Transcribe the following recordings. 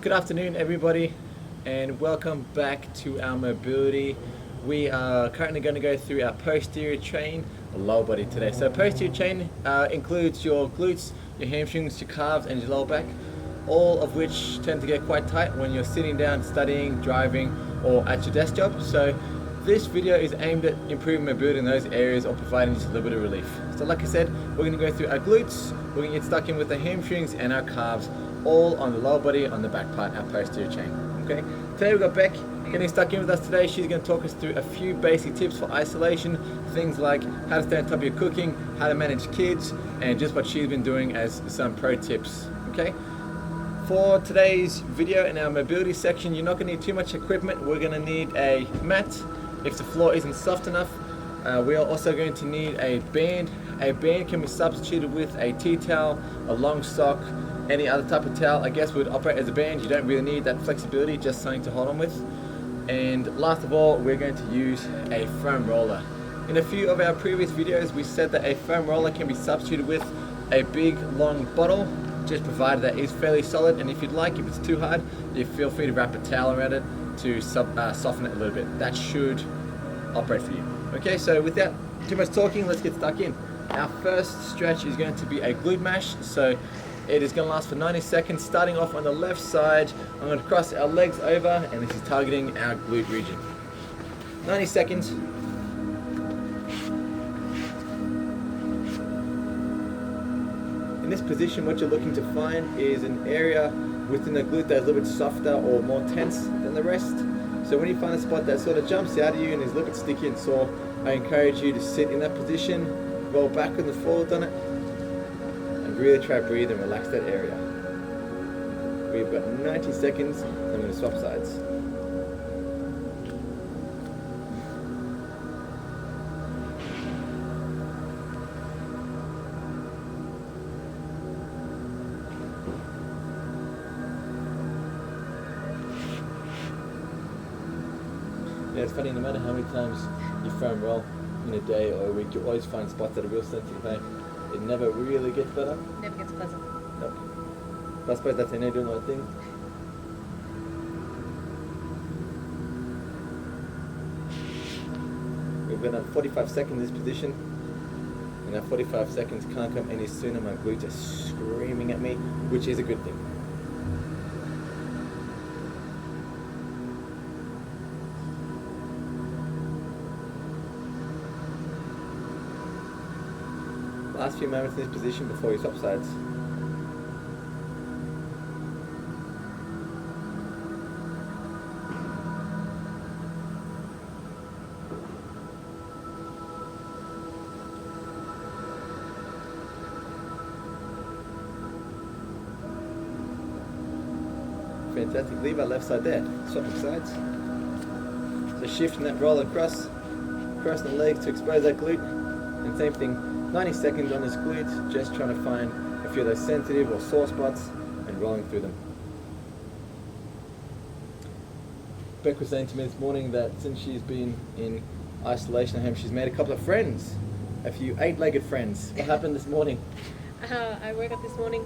Good afternoon, everybody, and welcome back to our mobility. We are currently going to go through our posterior chain, lower body today. So posterior chain includes your glutes, your hamstrings, your calves, and your lower back, all of which tend to get quite tight when you're sitting down, studying, driving, or at your desk job. So this video is aimed at improving mobility in those areas or providing just a little bit of relief. So like I said, we're going to go through our glutes, we're going to get stuck in with the hamstrings and our calves, all on the lower body, on the back part, our posterior chain. Okay. Today we've got Beck getting stuck in with us today. She's going to talk us through a few basic tips for isolation, things like how to stay on top of your cooking, how to manage kids, and just what she's been doing as some pro tips. Okay. For today's video in our mobility section, you're not going to need too much equipment. We're going to need a mat if the floor isn't soft enough. We are also going to need a band. A band can be substituted with a tea towel, a long sock, any other type of towel, I guess, would operate as a band. You don't really need that flexibility, just something to hold on with. And last of all, we're going to use a foam roller. In a few of our previous videos, we said that a foam roller can be substituted with a big, long bottle, just provided that is fairly solid. And if you'd like, if it's too hard, you feel free to wrap a towel around it to soften it a little bit. That should operate for you. Okay, so without too much talking, let's get stuck in. Our first stretch is going to be a glute mash. So it is going to last for 90 seconds, starting off on the left side. I'm going to cross our legs over, and this is targeting our glute region. 90 seconds. In this position, what you're looking to find is an area within the glute that's a little bit softer or more tense than the rest. So when you find a spot that sort of jumps out at you and is a little bit sticky and sore, I encourage you to sit in that position, roll back on the forward on it, and really try to breathe and relax that area. We've got 90 seconds, and I'm going to swap sides. Yeah, it's funny, no matter how many times you foam roll in a day or a week, you always find spots that are real sensitive pain. It never really gets better. Never gets pleasant. Nope. But I suppose that's how you're doing the right thing. We've been on 45 seconds in this position, and that 45 seconds can't come any sooner. My glutes are screaming at me, which is a good thing. Last few moments in this position before we swap sides. Fantastic. Leave our left side there. Swapping sides. So shifting that roll across the legs to expose that glute. And same thing. 90 seconds on this glute, just trying to find a few of those sensitive or sore spots and rolling through them. Beck was saying to me this morning that since she's been in isolation at home, she's made a couple of friends, a few 8-legged friends. What happened this morning? I woke up this morning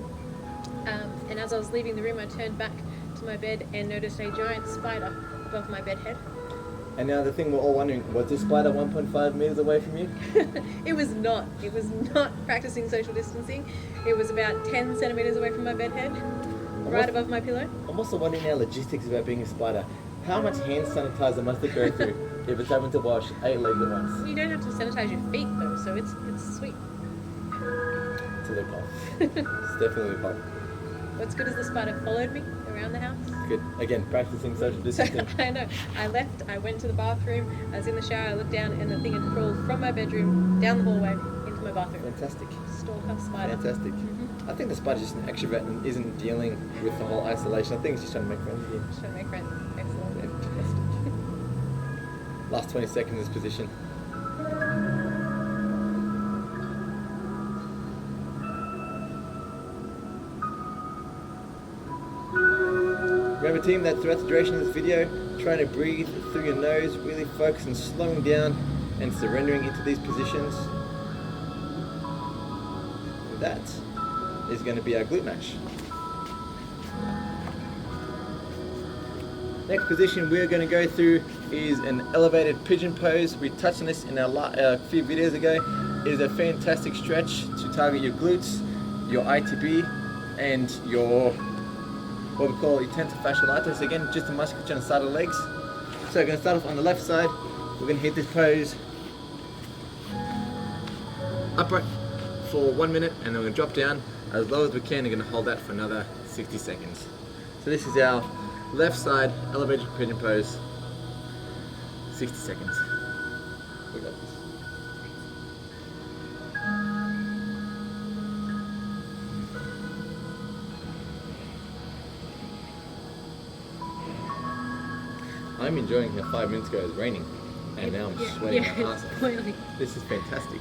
and as I was leaving the room, I turned back to my bed and noticed a giant spider above my bed head. And now the thing we're all wondering, was this spider 1.5 meters away from you? It was not. It was not practicing social distancing. It was about 10 centimeters away from my bed head, right above my pillow. I'm also wondering now logistics about being a spider. How much hand sanitizer must it go through if it's having to wash 8 legs at once? You don't have to sanitize your feet though, so it's sweet. It's a loophole. It's definitely a loophole. What's good is the spider followed me around the house. Good. Again, practicing social distancing. I know. I left, I went to the bathroom, I was in the shower, I looked down and the thing had crawled from my bedroom, down the hallway, into my bathroom. Fantastic. Stalker spider. Fantastic. I think the spider's just an extrovert and isn't dealing with the whole isolation. I think it's just trying to make friends with you. Just trying to make friends. Excellent. Fantastic. Last 20 seconds in this position. Remember team, that throughout the duration of this video, trying to breathe through your nose, really focus on slowing down and surrendering into these positions. And that is going to be our glute mash. Next position we're going to go through is an elevated pigeon pose. We touched on this in a few videos ago. It is a fantastic stretch to target your glutes, your ITB, and your what we call your tensor fasciolatus. Again, just the musculature on the side of the legs. So we're going to start off on the left side. We're going to hit this pose upright for 1 minute, and then we're going to drop down as low as we can. We're going to hold that for another 60 seconds. So this is our left side elevated pigeon pose. 60 seconds. We got this. I'm enjoying how 5 minutes ago it was raining, and now I'm sweating my ass off. Boiling. This is fantastic.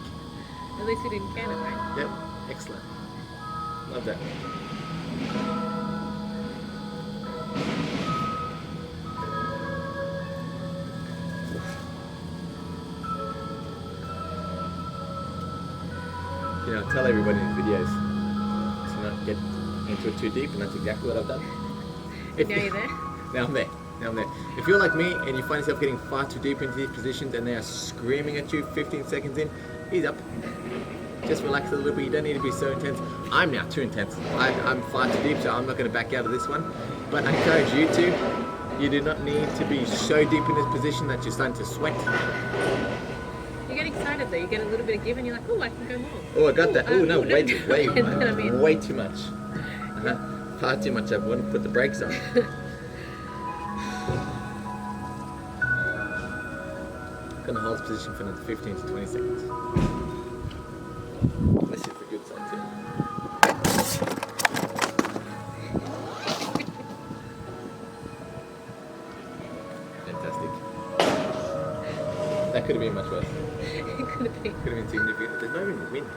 At least we didn't can it, right? Yep, excellent. Love that. You know, I tell everybody in videos to not get into it too deep, and that's exactly what I've done. Now you're there? Now I'm there. Now I'm there. If you're like me and you find yourself getting far too deep into these positions and they are screaming at you 15 seconds in, ease up. Just relax a little bit. You don't need to be so intense. I'm now too intense. I'm far too deep, so I'm not going to back out of this one. But I encourage you to. You do not need to be so deep in this position that you're starting to sweat. You get excited though. You get a little bit of give, and you're like, "Oh, I can go more." Oh, I got that. Oh no, way too much. Far too much. I want to put the brakes on. Gonna hold this position for another 15 to 20 seconds. This is the good side too. Fantastic. That could have been much worse. It could have been. Could have been significant. There's no even wind.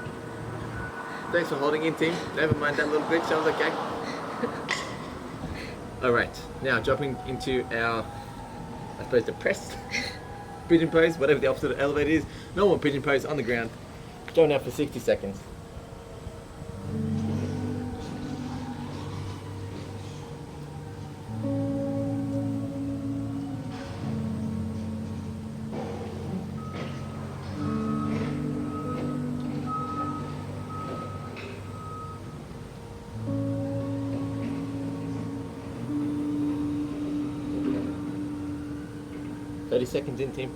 Thanks for holding in, team. Never mind that little glitch. Sounds okay. Alright, now dropping into our, I suppose, depressed pigeon pose, whatever the opposite of elevated is. Normal pigeon pose on the ground. Going out for 60 seconds. "30 seconds in, team."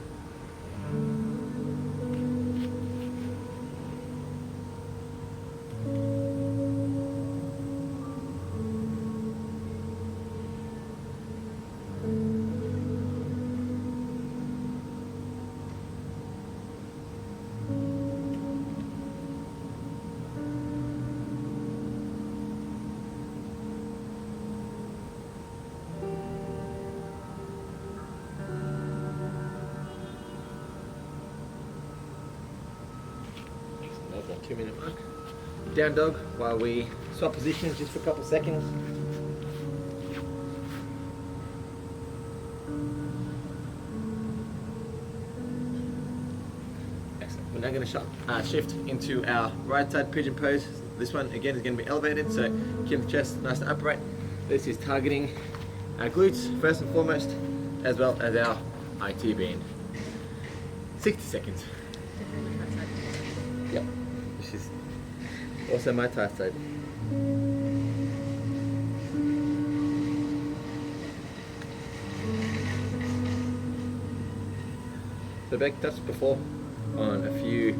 That 2 minute mark. Down dog while we swap positions just for a couple seconds. Excellent. We're now going to shift into our right side pigeon pose. This one again is going to be elevated, so keep the chest nice and upright. This is targeting our glutes first and foremost, as well as our ITB. 60 seconds. Definitely right side. Yep. This is also my tight side. So Beck touched before on a few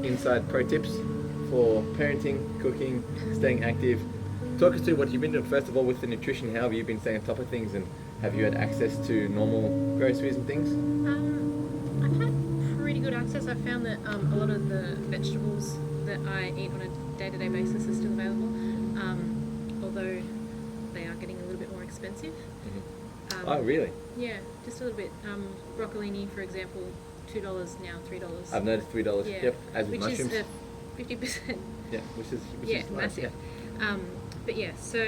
inside pro tips for parenting, cooking, staying active. Talk us through what you've been doing first of all with the nutrition. How have you been staying on top of things, and have you had access to normal groceries and things? I've had pretty good access. I found that a lot of the vegetables that I eat on a day-to-day basis are still available, although they are getting a little bit more expensive. Mm-hmm. Oh, really? Yeah, just a little bit. Broccolini, for example, $2 now, $3. I've noticed $3. Yeah. Yep, as with which mushrooms. is 50%. Yeah, which is nice, massive. yeah. But yeah, so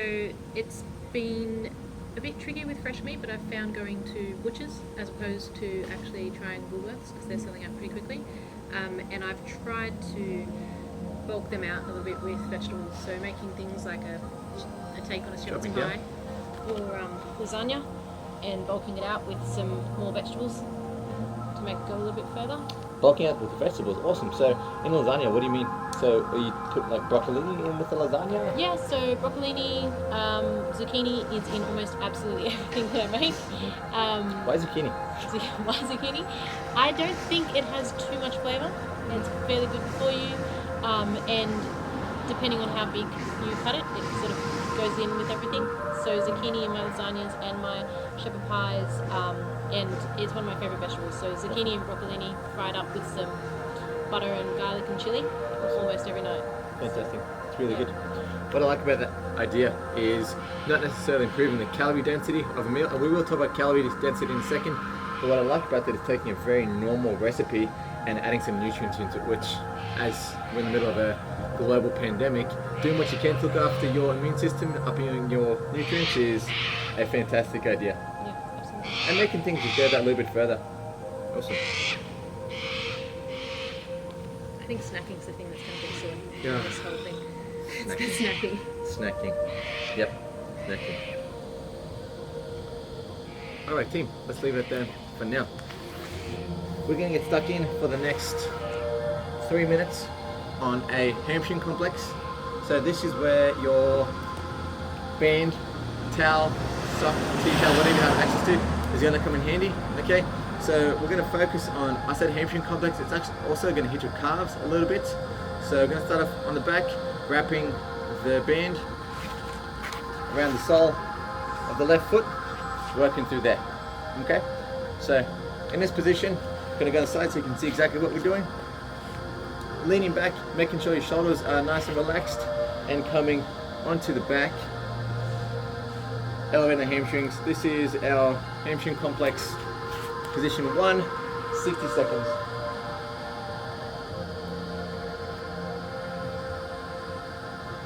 it's been a bit tricky with fresh meat, but I've found going to butchers as opposed to actually trying Woolworths because they're selling out pretty quickly. And I've tried to bulk them out a little bit with vegetables, so making things like a take on a shepherd's Chopping pie or lasagna. and bulking it out with some more vegetables to make it go a little bit further. Bulking out with the vegetables, awesome. So in lasagna, what do you mean? So you put like broccolini in with the lasagna? Yeah, so broccolini, zucchini is in almost absolutely everything that I make. Why zucchini? Why zucchini? I don't think it has too much flavour. It's fairly good for you, and depending on how big you cut it, it sort of goes in with everything. So zucchini in my lasagnas and my shepherd pies, and it's one of my favourite vegetables. So zucchini and broccolini fried up with some butter and garlic and chilli almost every night. Fantastic. It's really good. What I like about that idea is not necessarily improving the calorie density of a meal, and we will talk about calorie density in a second, but what I like about that is taking a very normal recipe and adding some nutrients into it, which, as we're in the middle of a global pandemic, doing what you can to look after your immune system, upping your nutrients is a fantastic idea. Yeah, absolutely. And making things just go that little bit further. Awesome. I think snacking's the thing that's kind of been silly Yeah. in this whole thing. Snacking. It's snacking. Snacking. Yep. Snacking. Alright team, let's leave it there for now. We're going to get stuck in for the next 3 minutes on a hamstring complex. So this is where your band, towel, sock, tea-towel, whatever you have access to is going to come in handy. Okay, so we're going to focus on, I said hamstring complex, it's actually also going to hit your calves a little bit. So we're going to start off on the back, wrapping the band around the sole of the left foot, working through there. Okay, so in this position, going to go to the side so you can see exactly what we're doing. Leaning back, making sure your shoulders are nice and relaxed, and coming onto the back, elevating the hamstrings. This is our hamstring complex position 1, 60 seconds.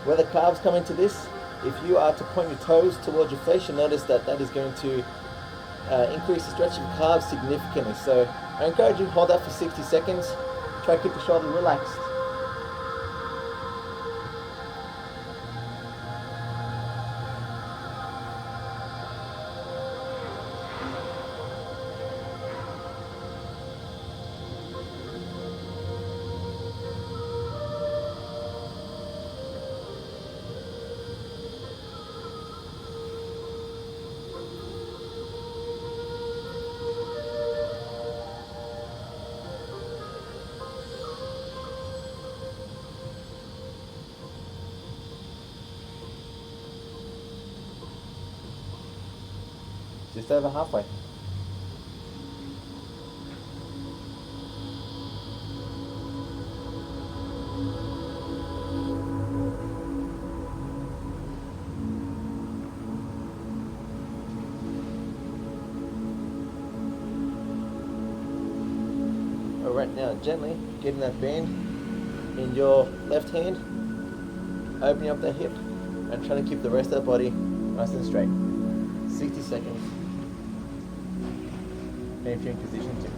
Where the calves come into this, if you are to point your toes towards your face, you'll notice that that is going to increase the stretch of your calves significantly. So I encourage you to hold that for 60 seconds. Try to keep the shoulder relaxed. Just over halfway. Alright, now gently getting that band in your left hand, opening up that hip and trying to keep the rest of the body nice and straight. 60 seconds. Hamstring position 2.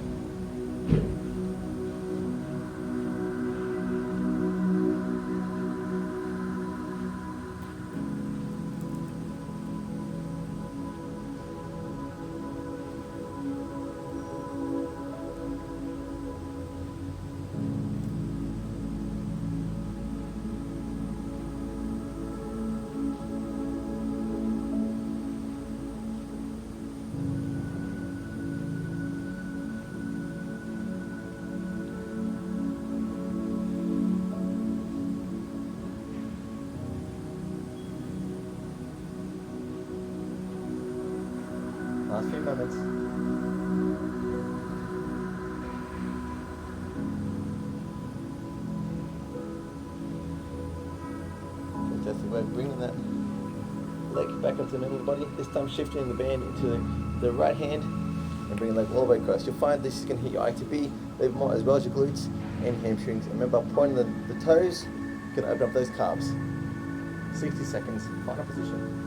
Last few moments. Fantastic work, bringing that leg back up to the middle of the body, this time shifting the band into the right hand and bringing the leg all the way across. You'll find this is going to hit your ITB a bit more, as well as your glutes and hamstrings. And remember, pointing the toes, you can open up those calves. 60 seconds, final position.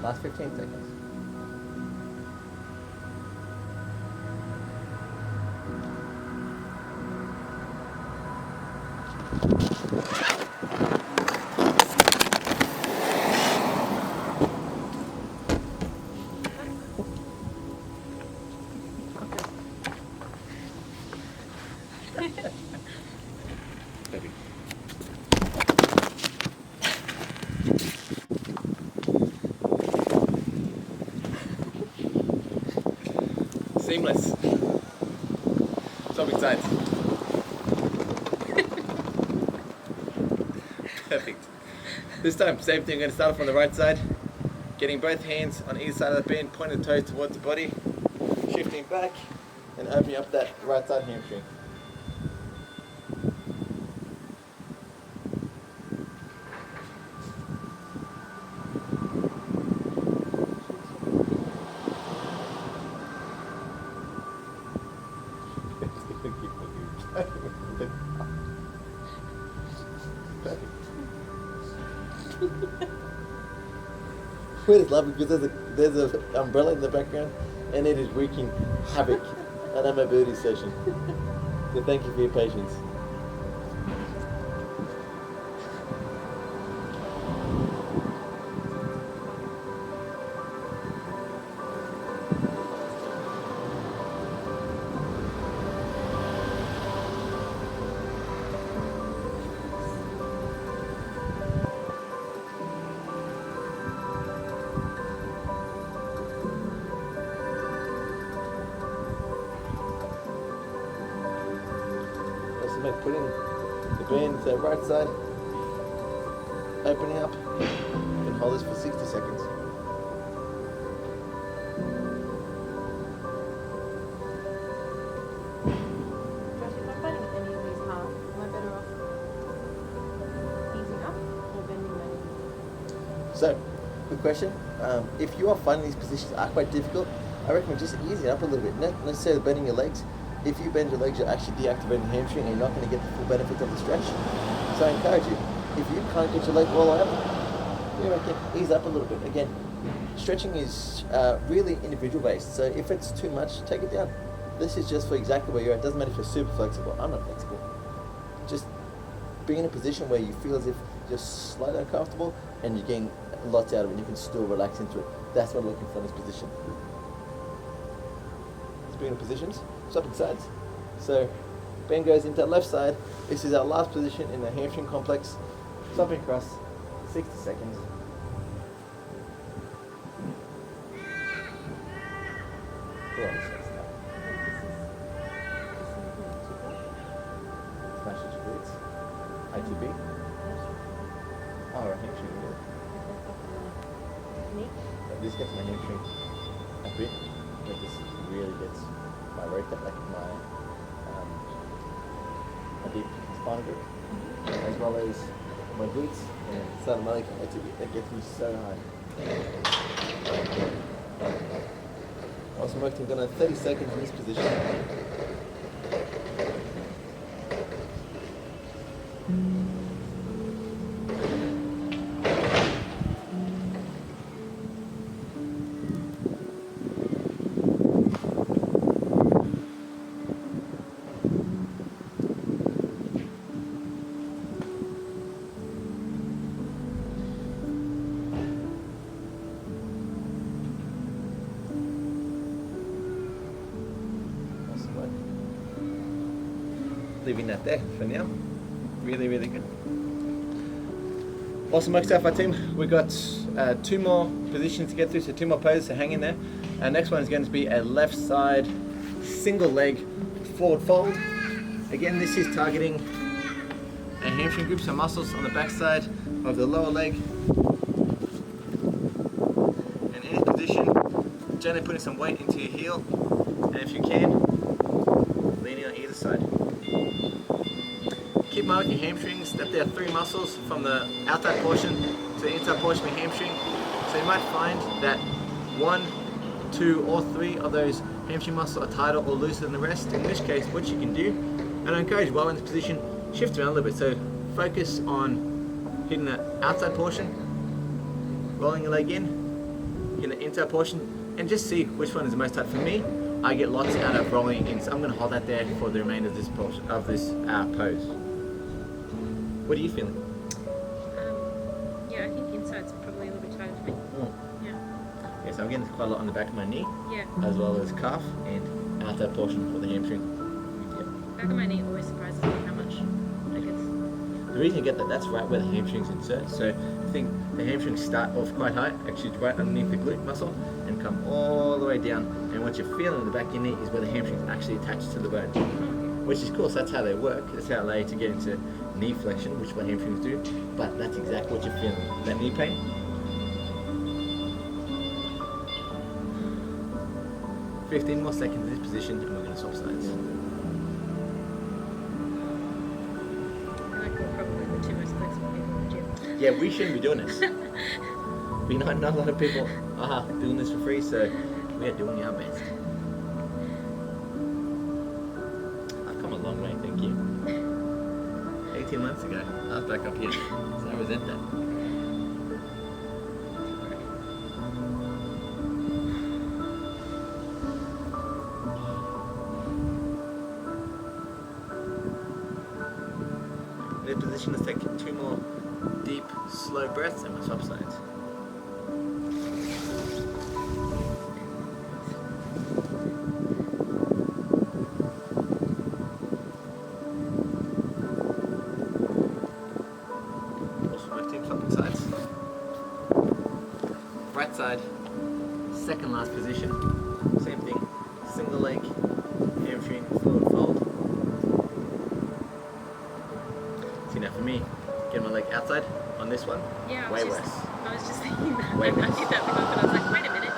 Last 15 seconds. Perfect. Seamless. So excited. Perfect. This time, same thing. I'm going to start off on the right side, getting both hands on either side of the bend, pointing the toes towards the body, shifting back, and opening up that right side hamstring. Wait, it's lovely because there's a umbrella in the background and it is wreaking havoc at our mobility session. So thank you for your patience. Putting the band to the right side, opening up, and hold this for 60 seconds. Josh, if I'm finding any of these hard, am I better off easing up or bending my knees? So, good question. If you are finding these positions are quite difficult, I recommend just easing up a little bit, not necessarily bending your legs. If you bend your legs, you're actually deactivating the hamstring and you're not going to get the full benefit of the stretch. So I encourage you, if you can't get your leg all the way up, you know, ease up a little bit. Again, stretching is really individual based, so if it's too much, take it down. This is just for exactly where you're at. It doesn't matter if you're super flexible. I'm not flexible. Just be in a position where you feel as if you're slightly uncomfortable and you're getting lots out of it and you can still relax into it. That's what I'm looking for in this position. Let's be in positions. Swapping sides. So bend goes into that left side. This is our last position in the hamstring complex. Swapping across, 60 seconds. Smash your glutes. ITB. Oh, right hamstring. This gets my hamstring a bit. But this really gets my rotate, like my deep spine grip, as well as my glutes and Salamalik ITB. That gets me so high. Awesome work team. Done a 30 seconds in this position. Leaving that there for now. Really, really good. Awesome work stuff, our team. We've got 2 more positions to get through, so 2 more poses, so hang in there. Our next one is going to be a left side single leg forward fold. Again, this is targeting a hamstring group, so muscles on the back side of the lower leg. And in this position, gently putting some weight into your heel, and if you can, leaning on either side. Keep in mind with your hamstrings that there are 3 muscles from the outside portion to the inside portion of your hamstring. So you might find that 1, 2, or 3 of those hamstring muscles are tighter or looser than the rest. In this case, what you can do, and I encourage while in this position, shift around a little bit. So focus on hitting the outside portion, rolling your leg in, in the inside portion and just see which one is the most tight. For me, I get lots out of rolling in, so I'm going to hold that there for the remainder of this portion, of this pose. What are you feeling? Yeah, I think inside's probably a little bit tighter for me. Yeah. Yeah, so I'm getting quite a lot on the back of my knee, Yeah. as well as calf and outside portion for the hamstring. Back of my knee always surprises me how much it gets. The reason you get that, that's right where the hamstrings insert. So I think the hamstrings start off quite high, actually right underneath the glute muscle, and come all the way down. And what you're feeling in the back of your knee is where the hamstrings actually attach to the bone, which is cool. So that's how they work. That's how they allow you to get into knee flexion, which is what hamstrings do. But that's exactly what you're feeling. That knee pain. "15 more seconds in this position, and we're going to swap sides." Probably the two most flexible people in the gym. Yeah, we shouldn't be doing this. We know not a lot of people are doing this for free, so we are doing our best. I've come a long way, thank you. 18 months ago, I was back up here, so I resent that. In this position, let's take 2 more deep, slow breaths and we'll swap sides. Also, my team swapping sides. Right side, second last position. Same thing, single leg, hamstring, forward fold. See, now for me, get my leg outside on this one, Yeah, way worse. I was just thinking that. Way I worse. did that before, but I was like, wait a minute.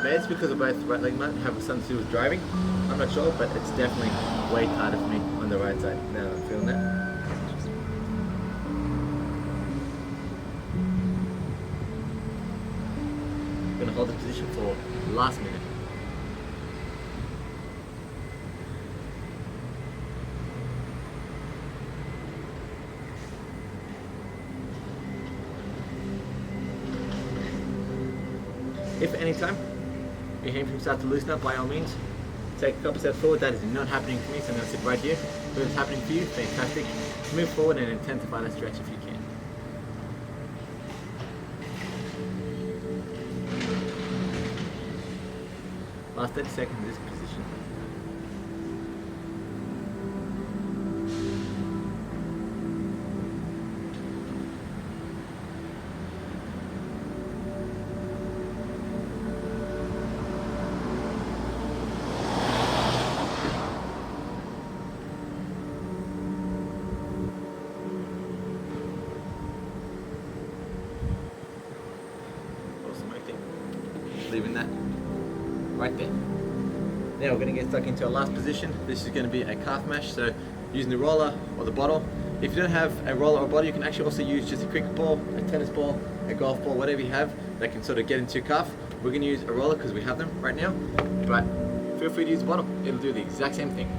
Maybe it's because of both right leg might have something to do with driving. I'm not sure, but it's definitely way tighter for me on the right side. Now I'm feeling that. I'm gonna hold the position for last minute. If at any time your hamstring starts to loosen up, by all means, take a couple steps forward. That is not happening to me, so I'm going to sit right here. If it's happening for you, fantastic. Move forward and intensify that stretch if you can. Last 30 seconds in this position. Awesome, I think. Leaving that right there. Now we're going to get stuck into our last position. This is going to be a calf mash, so using the roller or the bottle. If you don't have a roller or bottle, you can actually also use just a cricket ball, a tennis ball, a golf ball, whatever you have that can sort of get into your calf. We're going to use a roller because we have them right now, but feel free to use a bottle. It'll do the exact same thing.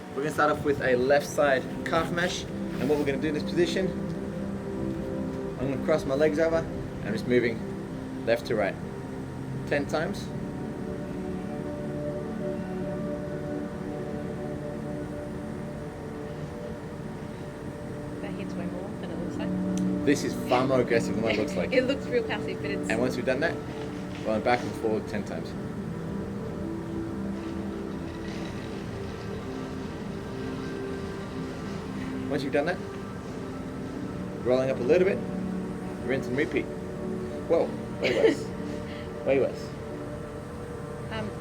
We're going to start off with a left side calf mash, and what we're going to do in this position, I'm going to cross my legs over and I'm just moving left to right 10 times. That hits way more than it looks like. This is far more aggressive than what it looks like. It looks real passive, but it's... And once we've done that, going back and forward 10 times. Once you've done that, rolling up a little bit, rinse and repeat. Whoa, way worse. Way worse.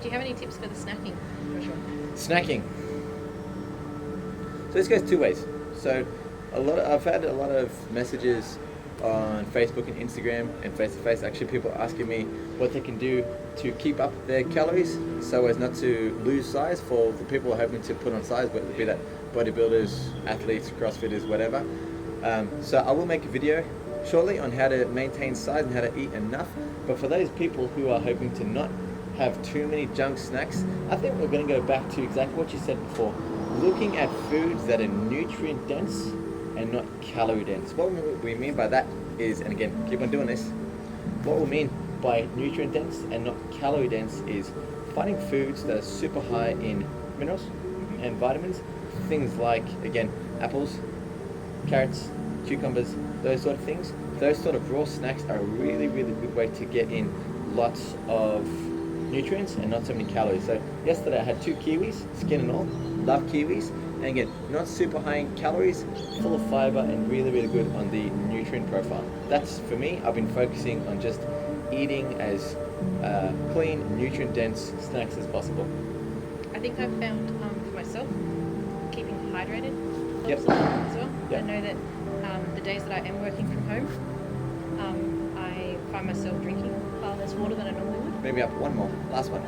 do you have any tips for the snacking, Joshua? Snacking. So this goes 2 ways. So I've had a lot of messages on Facebook and Instagram and face-to-face, actually people asking me what they can do to keep up their calories so as not to lose size for the people who are hoping to put on size, whether it be that bodybuilders, athletes, crossfitters, whatever. So I will make a video shortly on how to maintain size and how to eat enough, but for those people who are hoping to not have too many junk snacks, I think we're going to go back to exactly what you said before, looking at foods that are nutrient dense and not calorie dense. What we mean by that is, and again, keep on doing this, what we mean by nutrient dense and not calorie dense is finding foods that are super high in minerals and vitamins. Things like, again, apples, carrots, cucumbers, those sort of things. Those sort of raw snacks are a really, really good way to get in lots of nutrients and not so many calories. So yesterday I had 2 kiwis, skin and all. Love kiwis. And again, not super high in calories, full of fiber, and really, really good on the nutrient profile. That's, for me, I've been focusing on just eating as clean, nutrient-dense snacks as possible. I think I've found for myself, keeping hydrated Yep. helps a lot as well. Yep. I know that the days that I am working from home, I find myself drinking far less water than I normally would. Maybe up one more, last one.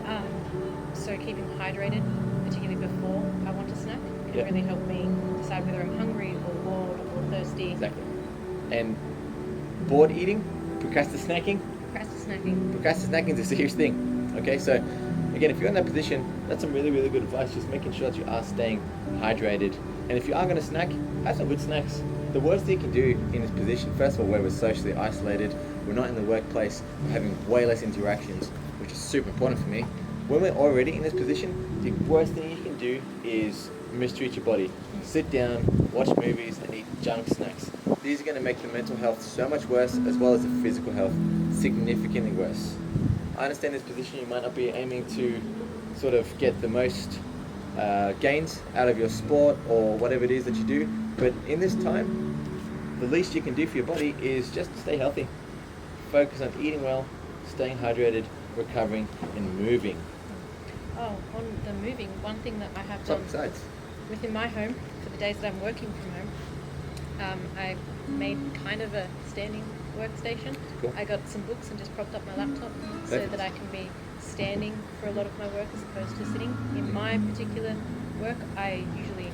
So keeping hydrated, particularly before I want a snack, can Yep. really help me decide whether I'm hungry or bored or thirsty. Exactly. And bored eating, procrastinating. Procrastinating is a serious thing. Okay, so again, if you're in that position, that's some really, really good advice. Just making sure that you are staying hydrated. And if you are going to snack, have some good snacks. The worst thing you can do in this position, first of all, where we're socially isolated, we're not in the workplace, we're having way less interactions, which is super important for me. When we're already in this position, the worst thing you can do is mistreat your body. Sit down, watch movies, and eat junk snacks. These are going to make the mental health so much worse, as well as the physical health significantly worse. I understand this position, you might not be aiming to sort of get the most gains out of your sport or whatever it is that you do, but in this time, the least you can do for your body is just stay healthy. Focus on eating well, staying hydrated, recovering, and moving. Oh, on the moving, one thing that I have So done besides, within my home, for the days that I'm working from home, I made kind of a standing workstation. Cool. I got some books and just propped up my laptop so Perfect. that I can be standing for a lot of my work as opposed to sitting. In my particular work, I usually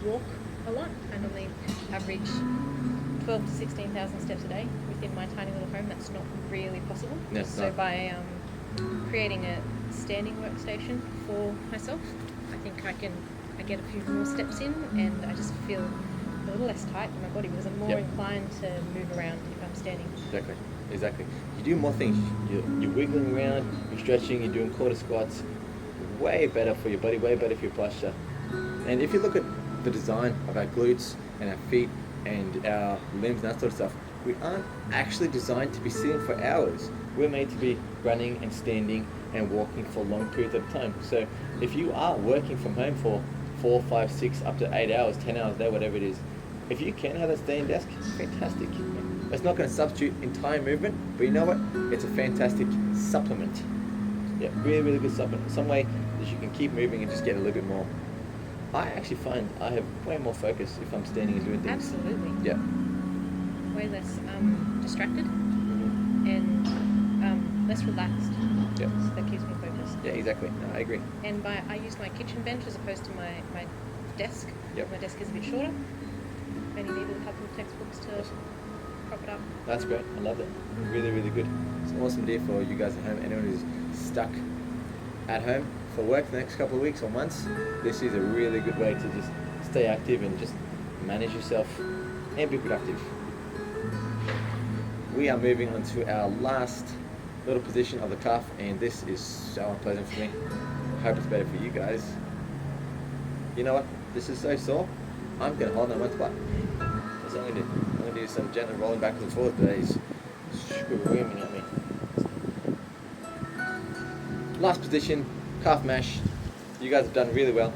walk a lot. I normally average 12 to 16,000 steps a day within my tiny little home. That's not really possible. No, it's so not. by creating a standing workstation for myself, I think I get a few more steps in, and I just feel a little less tight in my body because I'm more Yep. inclined to move around if I'm standing. Exactly. You do more things. You're wiggling around, you're stretching, you're doing quarter squats. Way better for your body, way better for your posture. And if you look at the design of our glutes and our feet and our limbs and that sort of stuff, we aren't actually designed to be sitting for hours. We're made to be running and standing and walking for long periods at a time. So if you are working from home for 4, 5, 6, up to 8 hours, 10 hours a day, whatever it is, if you can have that standing desk, fantastic. It's not going to substitute entire movement, but you know what? It's a fantastic supplement. Yeah, really, really good supplement. Some way that you can keep moving and just get a little bit more. I actually find I have way more focus if I'm standing and doing things. Absolutely. Yeah. Way less distracted Mhm. and less relaxed. Yeah. So that keeps me focused. Yeah, exactly. No, I agree. And I use my kitchen bench as opposed to my desk. Yep. My desk is a bit shorter. Only needed a couple of textbooks to Awesome. prop it up. That's great. I love that. Really, really good. It's an awesome deal for you guys at home. Anyone who's stuck at home for work the next couple of weeks or months, this is a really good way to just stay active and just manage yourself and be productive. We are moving on to our last little position of the calf, and this is so unpleasant for me. I hope it's better for you guys. You know what? This is so sore. I'm going to hold on one spot. That's what I'm going to do. I'm going to do some gentle rolling backwards and forwards, but he's screaming at me. Last position, calf mash. You guys have done really well.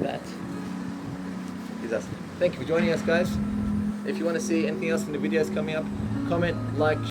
That is us. Thank you for joining us, guys. If you want to see anything else in the videos coming up, comment, like,